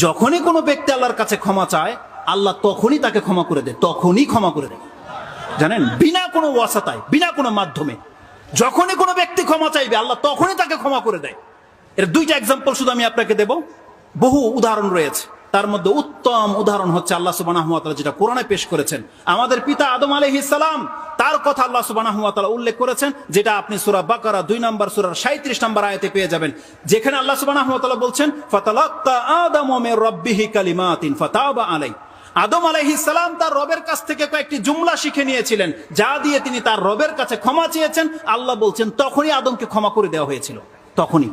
যখনই কোনো ব্যক্তি আল্লাহর কাছে ক্ষমা চায়, আল্লাহ তখনই তাকে ক্ষমা করে দেয়, তখনই ক্ষমা করে দেয়। জানেন, বিনা কোনো ওয়াসাতায়, বিনা কোনো মাধ্যমে যখনই কোনো ব্যক্তি ক্ষমা চাইবে, আল্লাহ তখনই তাকে ক্ষমা করে দেয়। এর দুইটা এক্সাম্পল শুধু আমি আপনাকে দেব, বহু উদাহরণ রয়েছে। তার মধ্যে উত্তম উদাহরণ হচ্ছে আল্লাহ সুবহানাহু ওয়া তাআলা যেটা কোরআনে পেশ করেছেন। আমাদের পিতা আদম আলাইহিস সালাম, তার কথা আল্লাহ সুবহানাহু ওয়া তাআলা উল্লেখ করেছেন, যেটা আপনি সূরা বাকারা 2 নম্বর সূরার 37 নম্বর আয়াতে পেয়ে যাবেন, যেখানে আল্লাহ সুবহানাহু ওয়া তাআলা বলছেন, ফাতালাক্কা আদামু মির রাব্বিহি কালিমাতিন ফাতাবা আলাইহি। আদম আলাইহিস সালাম তার রবের কাছ থেকে কয়েকটি জুমলা শিখে নিয়েছিলেন, যা দিয়ে তিনি তার রবের কাছে ক্ষমা চেয়েছেন। আল্লাহ বলছেন তখনই আদমকে ক্ষমা করে দেওয়া হয়েছিল। তখনই,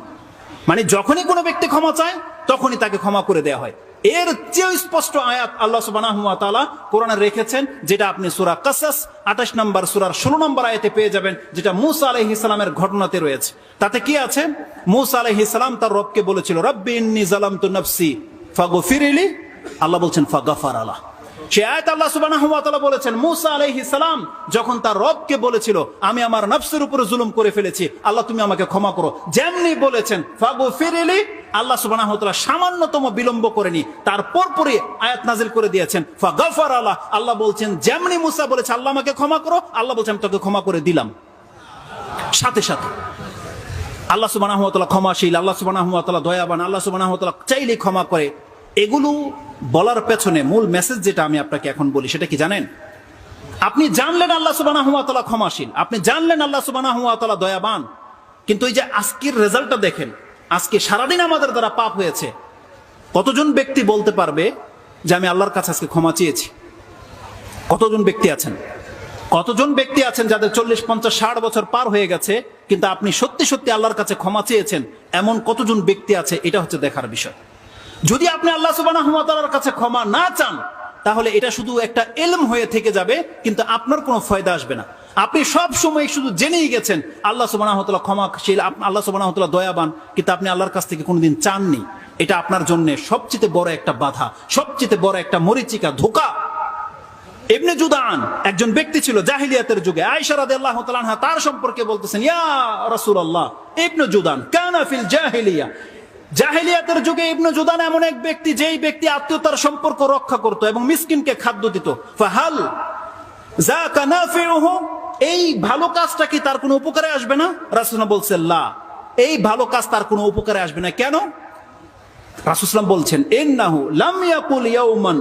মানে যখনই কোনো ব্যক্তি ক্ষমা চায় তখনই তাকে ক্ষমা করে দেওয়া হয়। এর চেয়ে স্পষ্ট আয়াত আল্লাহ সুবহানাহু ওয়া তাআলা কোরআনে রেখেছেন, যেটা আপনি সূরা কাসাস 28 নম্বর সূরার 16 নম্বর আয়াতে পেয়ে যাবেন, যেটা মূসা আলাইহিস সালামের ঘটনাতে রয়েছে। তাতে কি আছে? মূসা আলাইহিস সালাম তার রবকে বলেছিল, রব্বি ইন্নী যালামতু নাফসি ফাগফিরলি। আল্লাহ বলছেন ফাগাফারা লাহ। সে আয়াত আল্লাহ সুবহানাহু ওয়া তাআলা বলেছেন, মূসা আলাইহিস সালাম যখন তার রবকে বলেছিল, আমি আমার নফসের উপরে জুলুম করে ফেলেছি, আল্লাহ তুমি আমাকে ক্ষমা করো, যেমনি বলেছেন ফাগফিরলি, আল্লাহ সুবহানাহু ওয়া তাআলা সামান্যতম বিলম্ব করেনি, তারপর পরে আয়াত নাজিল করে দিয়েছেন ফাগাফারা লাহ। আল্লাহ বলছেন যেমনি মূসা বলেছে আল্লাহ আমাকে ক্ষমা করো, আল্লাহ বলছেন আমি তোকে ক্ষমা করে দিলাম। সাথে সাথে আল্লাহ সুবহানাহু ওয়া তাআলা ক্ষমাশীল, আল্লাহ সুবহানাহু ওয়া তাআলা দয়াবান, আল্লাহ সুবহানাহু ওয়া তাআলা চাইলেই ক্ষমা করে। এগুলো বলার পেছনে মূল মেসেজ যেটা আমি আপনাকে এখন বলি, সেটা কি জানেন? আপনি জানলেন আল্লাহ সুবহানাহু ওয়া তাআলা ক্ষমাশীল, আপনি জানলেন আল্লাহ সুবহানাহু ওয়া তাআলা দয়াবান, কিন্তু এই যে আজকের রেজাল্টটা দেখেন, আজকে সারাদিন আমাদের দ্বারা পাপ হয়েছে। কতজন ব্যক্তি বলতে পারবে যে আমি আল্লাহর কাছে আজকে ক্ষমা চেয়েছি? কতজন ব্যক্তি আছেন? কতজন ব্যক্তি আছেন যাদের 40, 50, 60 বছর পার হয়ে গেছে, কিন্তু আপনি সত্যি সত্যি আল্লাহর কাছে ক্ষমা চেয়েছেন? এমন কতজন ব্যক্তি আছে? এটা হচ্ছে দেখার বিষয়। যদি আপনি আল্লাহ সুবহানাহু ওয়া তাআলার কাছে ক্ষমা না চান, তাহলে এটা শুধু একটা ইলম হয়ে থেকে যাবে, কিন্তু আপনার কোনো ফায়দা আসবে না। আপনি সব সময় শুধু জেনেই গেছেন আল্লাহ সুবহানাহু ওয়া তাআলা ক্ষমাশীল, আল্লাহ সুবহানাহু ওয়া তাআলা দয়াবান, কিন্তু আপনি আল্লাহর কাছ থেকে কোনোদিন চাননি। এটা আপনার জন্য সবচেয়ে বড় একটা বাধা, সবচেয়ে বড় একটা মরিচিকা, ধোঁকা। ইবনে জুদান একজন ব্যক্তি ছিল জাহিলিয়াতের যুগে। আয়েশা রাদিয়াল্লাহু তাআলা আনহা তার সম্পর্কে বলতেছেন, ইয়া রাসূলুল্লাহ, ইবনে জুদান কানা ফিল জাহিলিয়া। জাহিলিয়াতের যুগে ইবনে জুদান এমন এক ব্যক্তি, যেই ব্যক্তি আত্মীয়তার সম্পর্ক রক্ষা করত এবং মিসকিনকে খাদ্য দিত। ফাহাল যাকা নাফিউহু, এই ভালো কাজটা কি তার কোনো উপকারে আসবে না? রাসূলুল্লাহ বলছেন লা, এই ভালো কাজ তার কোনো উপকারে আসবে না। কেন? রাসূলুল্লাহ বলছেন, ইন্নাহু লাম ইয়াকুল ইয়াওমান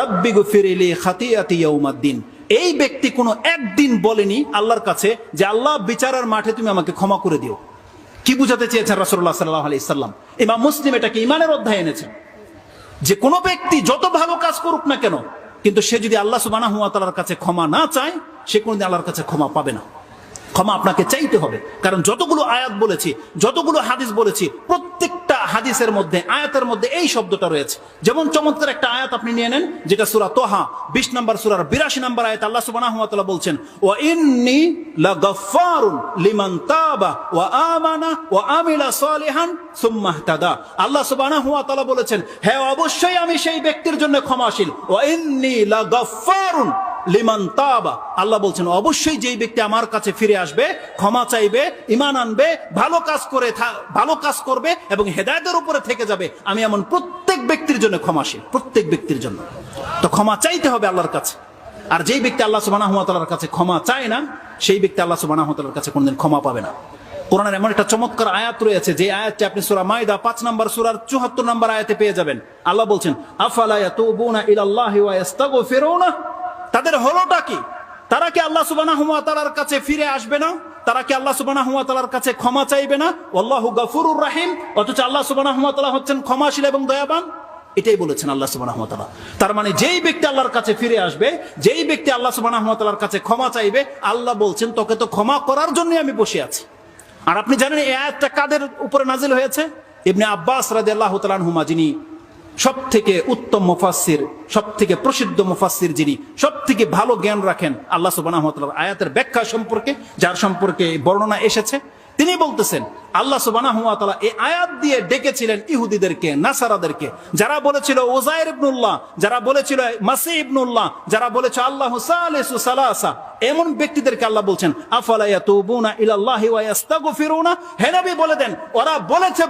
রাব্বি গফিরলি খাতিয়াতি ইয়াউমাদ্দিন। এই ব্যক্তি কোনো একদিন বলেনি আল্লাহর কাছে যে আল্লাহ বিচারের মাঠে তুমি আমাকে ক্ষমা করে দিও। কি বুঝাতে চেয়েছেন রাসূলুল্লাহ সাল্লাল্লাহু আলাইহি সাল্লাম? ইমাম মুসলিম এটাকে ঈমানের অধ্যায়ে এনেছেন, যে কোনো ব্যক্তি যত ভালো কাজ করুক না কেন, কিন্তু সে যদি আল্লাহ সুবহানাহু ওয়া তাআলার কাছে ক্ষমা না চায়, সে কোনোদিন আল্লাহর কাছে ক্ষমা পাবে না। ক্ষমা আপনাকে চাইতে হবে, কারণ যতগুলো আয়াত বলেছি, যতগুলো হাদিস বলেছি, প্রত্যেকটা হাদিসের মধ্যে, আয়াতের মধ্যে এই শব্দটা রয়েছে। যেমন চমৎকার একটা আয়াত আপনি নিয়ে নেন, যেটা সূরা তোহা 20 নম্বর সূরার 82 নম্বর আয়াত। আল্লাহ সুবহানাহু ওয়া তাআলা বলছেন, ওয়া ইন্নী লাগাফফারুন লিমান তাবা ওয়া আমানা ওয়া আমিলা সালিহান সুম্মা ইহতাদা। আল্লাহ সুবহানাহু ওয়া তাআলা বলেছেন, হ্যাঁ অবশ্যই আমি সেই ব্যক্তির জন্য ক্ষমাশীল। ওয়া ইন্নী লাগাফফারুন লিমান তাবা, আল্লাহ বলছেন অবশ্যই যেই ব্যক্তি আমার কাছে ফিরে আসবে, ক্ষমা চাইবে, ঈমান আনবে, ভালো কাজ করবে এবং হেদায়েতের উপরে থেকে যাবে, আমি এমন প্রত্যেক ব্যক্তির জন্য ক্ষমাশীল, প্রত্যেক ব্যক্তির জন্য। তো ক্ষমা চাইতে হবে আল্লাহর কাছে। আর যেই ব্যক্তি আল্লাহ সুবহানাহু ওয়া তাআলার কাছে ক্ষমা চায় না, সেই ব্যক্তি আল্লাহ সুবহানাহু ওয়া তাআলার কাছে কোনদিন ক্ষমা পাবে না। কোরআনের এমন একটা চমৎকার আয়াত রয়েছে, যে আয়াতটি আপনি সূরা মাইদা 5 নম্বর সূরার 74 নম্বর আয়াতে পেয়ে যাবেন। আল্লাহ বলছেন, আফালা ইয়াতুবুনা ইলাল্লাহি ওয়া ইস্তাগফিরুনা। তাদের হলোটা কি? তারা কি আল্লাহ সুবহানাহু ওয়া তাআলার কাছে ফিরে আসবে না? তারা কি আল্লাহ সুবহানাহু ওয়া তাআলার কাছে ক্ষমা চাইবে না? আল্লাহু গফুরুর রহিম, অথচ আল্লাহ সুবহানাহু ওয়া তাআলা হচ্ছেন ক্ষমাশীল এবং দয়াবান। এটাই বলেছেন আল্লাহ সুবহানাহু ওয়া তাআলা। তার মানে যেই ব্যক্তি আল্লাহর কাছে ফিরে আসবে, যেই ব্যক্তি আল্লাহ সুবহানাহু ওয়া তাআলার কাছে ক্ষমা চাইবে, আল্লাহ বলছেন তোকে তো ক্ষমা করার জন্যই আমি বসে আছি। আর আপনি জানেন এই আয়াতটা কাদের উপরে নাজিল হয়েছে? ইবনে আব্বাস রাদিয়াল্লাহু তাআলা আনহুমা, যিনি সব থেকে উত্তম মুফাসসির, সব থেকে প্রসিদ্ধ মুফাসসির, যিনি সব থেকে ভালো জ্ঞান রাখেন আল্লাহ সুবহানাহু ওয়া তাআলার আয়াতের ব্যাখ্যা সম্পর্কে, যার সম্পর্কে বর্ণনা এসেছে, তিনি বলতেছেন আল্লাহ সুবহানাহু ওয়া তাআলা এই আয়াত দিয়ে ডেকেছিলেন ইহুদিদেরকে, নাসারাদেরকে, যারা বলেছিল উযাইর ইবনুল্লাহ, যারা বলেছিল মাসীহ ইবনুল্লাহ, যারা বলেছিল আল্লাহু সালিসু সালাসা, এমন ব্যক্তিদেরকে আল্লাহ বলছেন আফালা ইয়াতুবুনা ইলাল্লাহি ওয়া ইস্তাগফিরুনা। হে নবী বলে দেন, ওরা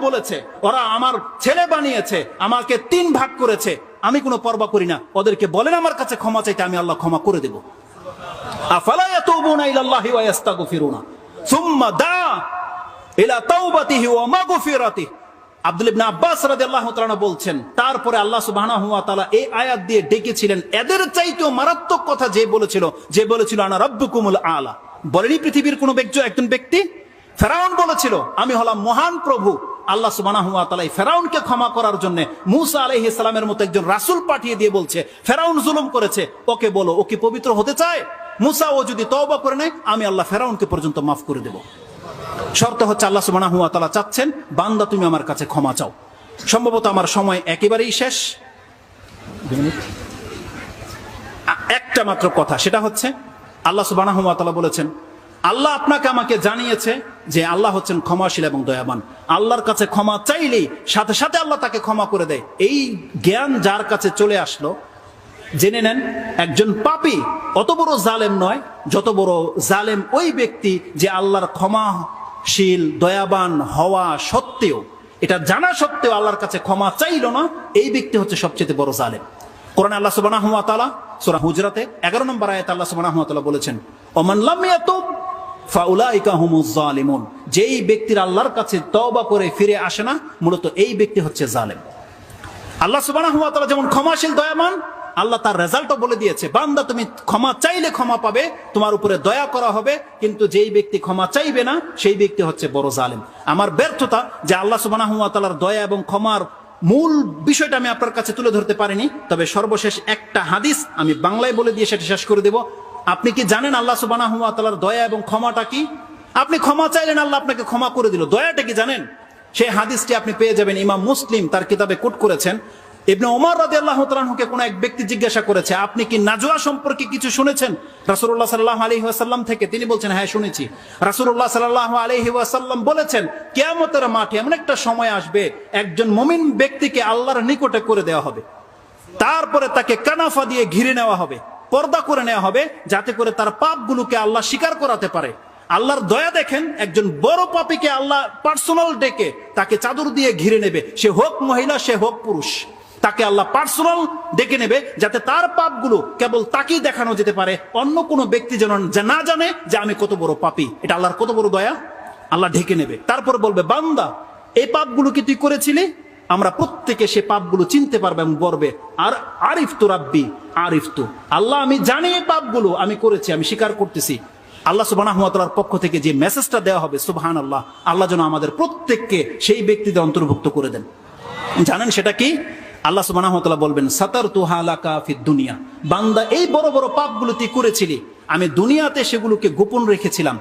বলেছে ওরা আমার ছেলে বানিয়েছে, আমাকে 3 ভাগ করেছে, আমি কোনো পরোয়া করি না, ওদেরকে বলেন আমার কাছে ক্ষমা চাইতে, আমি আল্লাহ ক্ষমা করে দেব। আফালা ইয়াতুবুনা ইলাল্লাহি ওয়া ইস্তাগফিরুনা সুম্মা দা ইলা তাওবাতিহি ওয়া মাগফিরাতিহি। আব্দুল্লাহ ইবনে আব্বাস রাদিয়াল্লাহু তাআলা বলছেন, তারপরে আল্লাহ সুবহানাহু ওয়া তাআলা এই আয়াত দিয়ে ডেকেছিলেন এদের চাইতেও মারাত্মক কথা যে বলেছিল আনা রাব্বুকুমুল আলা। বলেনি পৃথিবীর কোন একজন ব্যক্তি? ফেরাউন বলেছিল আমি হলাম মহান প্রভু। আল্লাহ সুবহানাহু ওয়া তাআলা ফেরাউনকে ক্ষমা করার জন্য মূসা আলাইহিস সালামের মতো একজন রাসূল পাঠিয়ে দিয়ে বলছে ফেরাউন জুলুম করেছে, ওকে বলো ও কি পবিত্র হতে চায়? মূসা ও যদি তওবা করে নেয় আমি আল্লাহ ফেরাউনকে পর্যন্ত মাফ করে দেব। শর্ত হচ্ছে আল্লাহ সুবহানাহু ওয়া তাআলা চাচ্ছেন বান্দা তুমি আমার কাছে ক্ষমা চাও। সম্ভবত আমার সময় একেবারেই শেষ, 2 মিনিট। একটা মাত্র কথা, সেটা হচ্ছে আল্লাহ সুবহানাহু ওয়া তাআলা বলেছেন আল্লাহ আপনাকে আমাকে জানিয়েছে যে আল্লাহ হচ্ছেন ক্ষমাশীল এবং দয়াবান। আল্লাহর কাছে ক্ষমা চাইলেই সাথে সাথে আল্লাহ তাকে ক্ষমা করে দেয়। এই জ্ঞান যার কাছে চলে আসলো, জেনে নেন একজন পাপী অত বড় জালেম নয়, যত বড় জালেম ওই ব্যক্তি যে আল্লাহর ক্ষমাশীল দয়াবান হওয়া সত্ত্বেও, এটা জানা সত্ত্বেও আল্লাহর কাছে ক্ষমা চাইল না, এই ব্যক্তি হচ্ছে সবচেয়ে বড় জালেম। কোরআনে আল্লাহ সুবহানাহু ওয়া তাআলা সূরা হুজরাতে 11 নম্বর আয়াতে আল্লাহ সুবহানাহু ওয়া তাআলা বলেছেন ওমান লাম ইয়াতুব ফাউলাইকা হুমুজ জালিমুন। যেই ব্যক্তির আল্লাহর কাছে তওবা করে ফিরে আসে না, মূলত এই ব্যক্তি হচ্ছে জালেম। আল্লাহ সুবহানাহু ওয়া তাআলা যেমন ক্ষমাশীল দয়াবান, আল্লাহ তার রেজাল্টও বলে দিয়েছে বান্দা তুমি ক্ষমা চাইলে ক্ষমা পাবে, তোমার উপরে দয়া করা হবে, কিন্তু যেই ব্যক্তি ক্ষমা চাইবে না সেই ব্যক্তি হচ্ছে বড় জালেম। আমার ব্যর্থতা যে আল্লাহ সুবহানাহু ওয়া তাআলার দয়া এবং ক্ষমার মূল বিষয়টা আমি আপনার কাছে তুলে ধরতে পারিনি। তবে সর্বশেষ একটা হাদিস আমি বাংলায় বলে দিয়ে সেটা শেষ করে দেব। আপনি কি জানেন আল্লাহ সুবহানাহু ওয়া তাআলার দয়া এবং ক্ষমাটা কি? আপনি ক্ষমা চাইলেন, আল্লাহ আপনাকে ক্ষমা করে দিল, দয়াটা কি জানেন? সেই হাদিসটি আপনি পেয়ে যাবেন, ইমাম মুসলিম তার কিতাবে কোট করেছেন। ইবনে ওমর রাদিয়াল্লাহু তাআলা আনহুকে কোন এক ব্যক্তি জিজ্ঞাসা করেছে আপনি কি নাজওয়া সম্পর্কে কিছু শুনেছেন রাসূলুল্লাহ সাল্লাল্লাহু আলাইহি ওয়াসাল্লাম থেকে? তিনি বলছেন হ্যাঁ শুনেছি। রাসূলুল্লাহ সাল্লাল্লাহু আলাইহি ওয়াসাল্লাম বলেছেন কিয়ামতের মাঠে এমন একটা সময় আসবে একজন মুমিন ব্যক্তিকে আল্লাহর নিকটে করে দেওয়া হবে, তারপরে তাকে কানাফা দিয়ে ঘিরে নেওয়া হবে, পর্দা করে নেওয়া হবে, যাতে করে তার পাপগুলোকে আল্লাহ স্বীকার করাতে পারে। আল্লাহর দয়া দেখেন, একজন বড় পাপীকে আল্লাহ পার্সোনাল ডেকে তাকে চাদর দিয়ে ঘিরে নেবে, সে হোক মহিলা সে হোক পুরুষ, তাকে আল্লাহ পার্সোনাল ডেকে নেবে যাতে তার পাপগুলো কেবল তাকেই দেখানো যেতে পারে, অন্য কোনো ব্যক্তি যেন না জানে যে আমি কত বড় পাপী। এটা আল্লাহর কত বড় দয়া। আল্লাহ ঢেকে নেবে, তারপর বলবে বান্দা এই পাপগুলো কি তুই করেছিলি? আমরা প্রত্যেকে সে পাপগুলো চিনতে পারবে এবং বলবে আর আরিফতু রাব্বি আরিফতু, আল্লাহ আমি জানি এই পাপগুলো আমি করেছি, আমি স্বীকার করতেছি। আল্লাহ সুবহানাহু ওয়া তাআলার পক্ষ থেকে যে মেসেজটা দেওয়া হবে সুবহানাল্লাহ, আল্লাহ যেন আমাদের প্রত্যেককে সেই ব্যক্তিদের অন্তর্ভুক্ত করে দেন। জানেন সেটা কি? আল্লাহ সুবহানাহু ওয়া তাআলা বলবেন সাতারতুহা লাকা ফিদ দুনিয়া, বান্দা এই বড় বড় পাপগুলো তুই করেছিলি, আমি দুনিয়াতে সেগুলোকে গোপন রেখেছিলাম,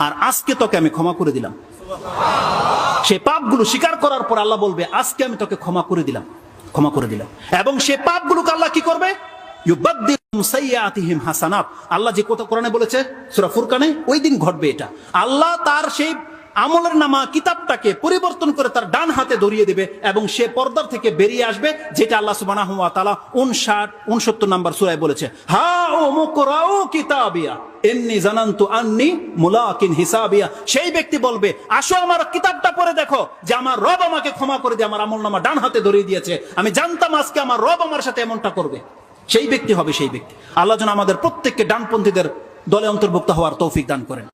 আর আজকে তোকে আমি ক্ষমা করে দিলাম। সেই পাপগুলো স্বীকার করার পর আল্লাহ বলবে আজকে আমি তোকে ক্ষমা করে দিলাম। এবং সেই পাপগুলোকে আল্লাহ কি করবে? ইউবাদদিলুহুম সাইয়্যাতিহিম হাসানাত। আল্লাহ যে কথা কোরআনে বলেছে সূরা ফুরকানে, ওই দিন ঘটবে এটা। আল্লাহ তার সেই আমলের নামা কিতাবটাকে পরিবর্তন করে তার ডান হাতে ধরিয়ে দেবে এবং সে পর্দার থেকে বেরিয়ে আসবে, যেটা আল্লাহ সুবহানাহু ওয়া তাআলা 59 নম্বর সূরায় বলেছে হা ও মুকরাউ কিতাবিয়া ইন্নী জানান্তু আন্নী মুলাকিন হিসাবিয়া। সেই ব্যক্তি বলবে আসো আমার কিতাবটা পড়ে দেখো যে আমার রব আমাকে ক্ষমা করে দিয়ে আমার আমলনামা ডান হাতে ধরিয়ে দিয়েছে, আমি জানতাম আজকে আমার রব আমার সাথে এমনটা করবে। সেই ব্যক্তি হবে সেই ব্যক্তি। আল্লাহ যেন আমাদের প্রত্যেককে ডানপন্থীদের দলে অন্তর্ভুক্ত হওয়ার তৌফিক দান করেন।